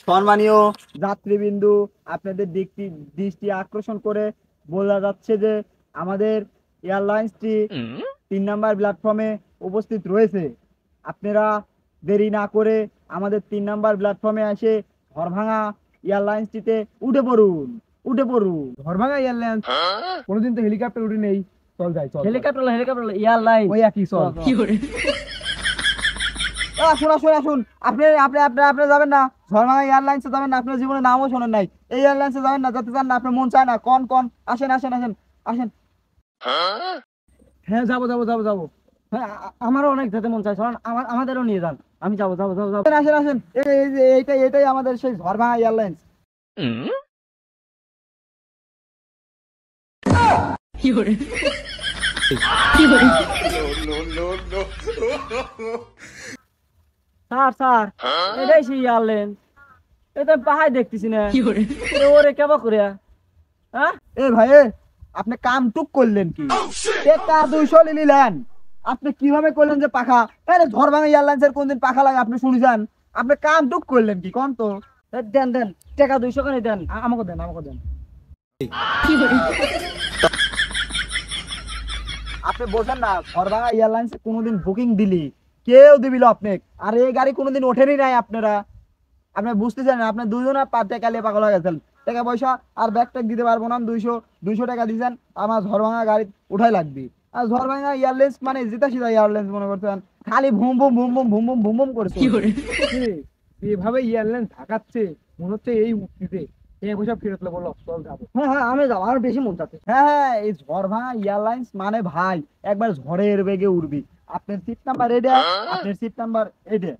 সম্মানীয় যাত্রীবিন্দু, আপনাদের দৃষ্টি আকর্ষণ করে বলা যাচ্ছে যে আমাদের এয়ারলাইন্সটি 3 নম্বর প্ল্যাটফর্মে উপস্থিত রয়েছে। আপনারা দেরি না করে আমাদের 3 নম্বর প্ল্যাটফর্মে এসে ঘরভাঙা এয়ারলাইন্সটিতে উঠে পড়ুন। ঘরভাঙা এয়ারলাইন্স কোনোদিন তো হেলিকপ্টার উঠে নেই। চল যাই, চল। হেলিকপ্টার এয়ারলাইন ওই একই, চল। শুন, আপনি যাবেন না ঝড়ভাঙা এয়ারলাইন্সে যাবেন না? আপনার জীবনে নামও শোনেন নাই। এই এয়ারলাইন্সে যাবেন না, যেতে চান না? আপনার মন চায় না? কোন আসেন। হ্যাঁ, যাবো। হ্যাঁ, আমারও অনেক যেতে মন চায়। চলেন, আমাদেরও নিয়ে যান। আমি যাবো। আসেন। এইটাই আমাদের সেই ঝড়ভাঙা এয়ারলাইন্স। স্যার, এটাই সেই এয়ারলাইন্স। এটা পাহাড় দেখতেছি না। ওরে কেবা করে? হ্যাঁ, এ ভাই, আপনি কাম টুক করলেন কি? টাকা 200 নিলেন, আপনি কিভাবে করলেন যে পাখা? আরে ঝড়ভাঙা এয়ারলাইন্সের কোনদিন পাখা লাগে আপনি শুনেছেন? আপনি কাম টুক করলেন কি কোন তো? দেন টাকা 200 করে দেন। আমাকে দেন। আপনি বোঝেন না, ঝড়ভাঙা এয়ারলাইন্সে কোনোদিন বুকিং দিলি কেউ দিবিল আপনি, আর এই গাড়ি কোনোদিন ওঠেনি নাই আপনারা। আপনি বুঝতেছেন না, আপনি দুজনে টাকা নিয়ে পাগল হয়ে গেছেন। টাকা পয়সা আর ব্যাগ ট্যাগ দিতে পারবো না। 200 টাকা দিয়েছেন, আমার ঝড়ভাঙা গাড়ি উঠাই লাগবে। আর ঝড়ভাঙা এয়ারলাইন্স মানে জিতা সিধা এয়ারলাইন্স মনে করছেন, খালি ভুম ভুম করছে। এভাবে এয়ারলাইন্স ঢাকাচ্ছে, মনে হচ্ছে এই উঠতেছে। পয়সা ফেরত বলো, চল যাবো। হ্যাঁ, আমি যাবো, আমার বেশি মন চাচ্ছে। হ্যাঁ, এই ঝড়ভাঙা এয়ারলাইন্স মানে ভাই একবার ঝড়ের বেগে উঠবি। আপনার সিট নাম্বার এটা, আপনার সিট নাম্বার এটা।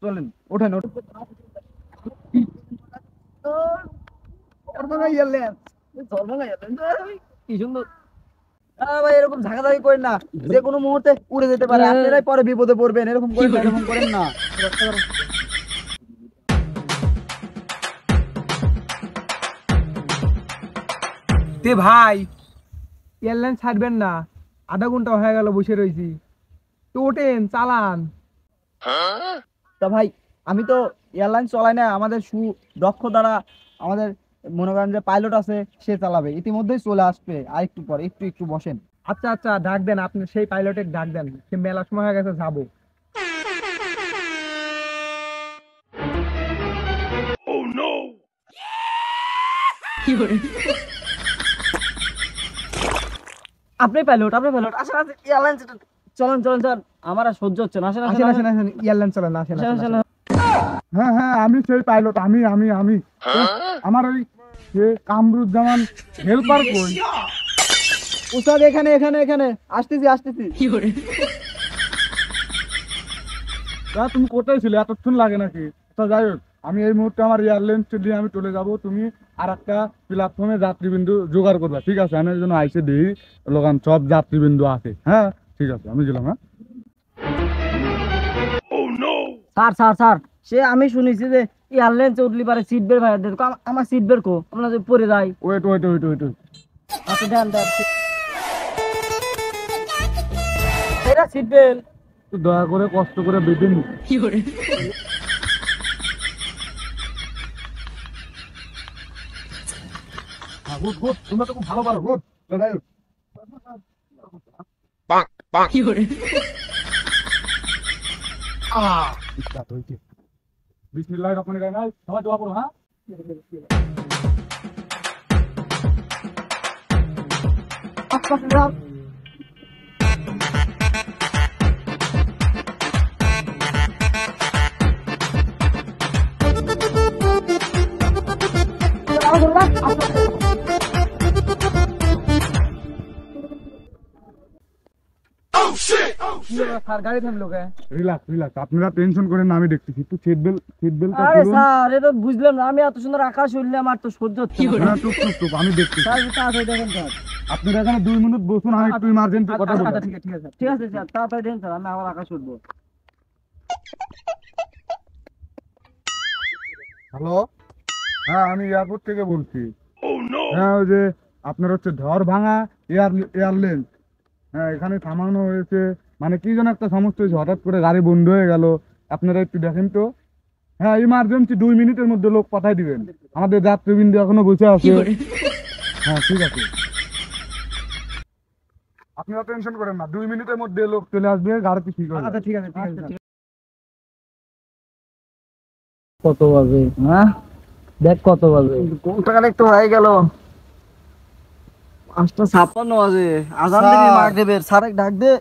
চলেন, ওঠেন। কি সুন্দর ভাই, এরকম ঝাঁকাঝাঁকি করেন না, যে কোনো মুহূর্তে উড়ে যেতে পারে। আপনারাই পরে বিপদে পড়বেন, এরকম করেন না। তে ভাই, এয়ারলাইন ছাড়বেন না? আধা ঘন্টা হয়ে গেল বসে রয়েছি, তো ওঠেন, চালান। তা ভাই, আমি তো এয়ারলাইন চলাই না, আমাদের সুদক্ষ দ্বারা আমাদের মনে করেন যে পাইলট আছে, সে চালাবে। ইতিমধ্যেই চলে আসবে, আর একটু পর একটু বসেন। আচ্ছা, ডাক দেন, আপনি সেই পাইলটের ডাক দেন। সে মেলা সময় হয়ে গেছে, যাবো। আপনি পাইলট আসেন এয়ারলাইন চলেন। আমার আর সহ্য হচ্ছে না। আসেন, এয়ারলাইন চলেন, আসেন। হ্যাঁ, আমি সেই পাইলট। আমি আমার ওই কামরুজ্জামান হেল্পার কই? উস্তাদ, এখানে আসতেছি। তুমি কোথায় ছিলে? এতক্ষণ লাগে নাকি? যাই হোক, আমি এই মুহূর্তে আমার এয়ারলাইন্স দিয়ে আমি চলে যাব। তুমি আর একটা প্ল্যাটফর্মে যাত্রীবিন্দু জোগাড় করবা, ঠিক আছে? আমি জন্য আইসে দিই লোকান সব যাত্রীবিন্দু আছে। হ্যাঁ, ঠিক আছে, আমি গেলাম। হ্যাঁ, স্যার, সে আমি শুনেছি যে এয়ারলাইন্সে উঠলি পারে সিট বেল্ট ভাই দেন। আমার সিট বেল্ট কো? আমরা যে পরে যাই। ওয়েট। আচ্ছা, দেন। এটা সিট বেল্ট। দয়া করে কষ্ট করে বেঁধে নি। গুড, তোমরা তো খুব ভালো পারো। গুড। বিসমিল্লাহির রহমানির রহিম। সবাই দোয়া করো। হ্যাঁ, গাড়ি থামলো কে? রিল্যাক্স, আপনারা টেনশন করেন না, আমি দেখতেছি। একটু সিট বেল্ট। আরে স্যার, এটা বুঝলাম না। আমি এত সুন্দর আকাশ উঠলাম, আর তো সহ্য হচ্ছে না। টুক, আমি দেখতেছি। তাড়াতাড়ি দেখেন স্যার। আপনারা এখানে 2 মিনিট বসুন, আমি একটু ইমার্জেন্সি কথা বলবো। ঠিক আছে স্যার, তাড়াতাড়ি দেন স্যার, আমি আবার আকাশ উঠবো। হ্যালো, হ্যাঁ, আমি এয়ারপোর্ট থেকে বলছি। হ্যাঁ, ওই যে আপনার হচ্ছে ঝড়ভাঙা এয়ারলাইন্স। হ্যাঁ, এখানে থামানো হয়েছে, মানে কি যেন একটা সমস্যা হয়েছে, হঠাৎ করে গাড়ি বন্ধ হয়ে গেল। আপনারা একটু দেখেন তো। হ্যাঁ, ইমার্জেন্সি 2 মিনিটের মধ্যে লোক পাঠাই দিবেন, আমাদের যাত্রীবৃন্দ এখনো বসে আছে। হ্যাঁ ঠিক আছে, আপনারা টেনশন করেন না, 2 মিনিটের মধ্যে লোক চলে আসবে, গাড়িটি ঠিক হয়ে যাবে। ঠিক আছে কত বাজে? হ্যাঁ দেখ কত বাজে, কোনটা একটু হয়ে গেল 5:56 বাজে, আজান দিবি মাগরিবের। স্যার ডাক দে।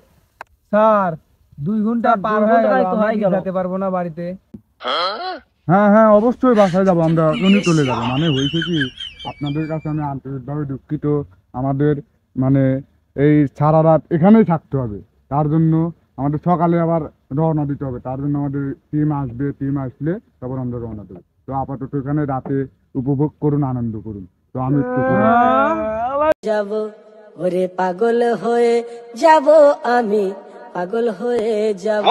স্যার 2 ঘন্টা পার হয়ে গেল, আমি যেতে পারবো না বাড়িতে। হ্যাঁ হ্যাঁ অবশ্যই বাসায় যাবো আমরা, এখনই চলে যাবো। মানে হয়েছে কি, আপনাদের কাছে আমি আন্তরিকভাবে দুঃখিত। আমাদের মানে এই সারা রাত এখানেই থাকতে হবে, তার জন্য আমাদের সকালে আবার রওনা দিতে হবে। তার জন্য আমাদের টিম আসবে, টিম আসলে তারপর আমরা রওনা দেবো। তো আপাতত এখানে রাতে উপভোগ করুন, আনন্দ করুন। তো আমি একটু যাব ওরে পাগল হয়ে যাব, আমি পাগল হয়ে যাব।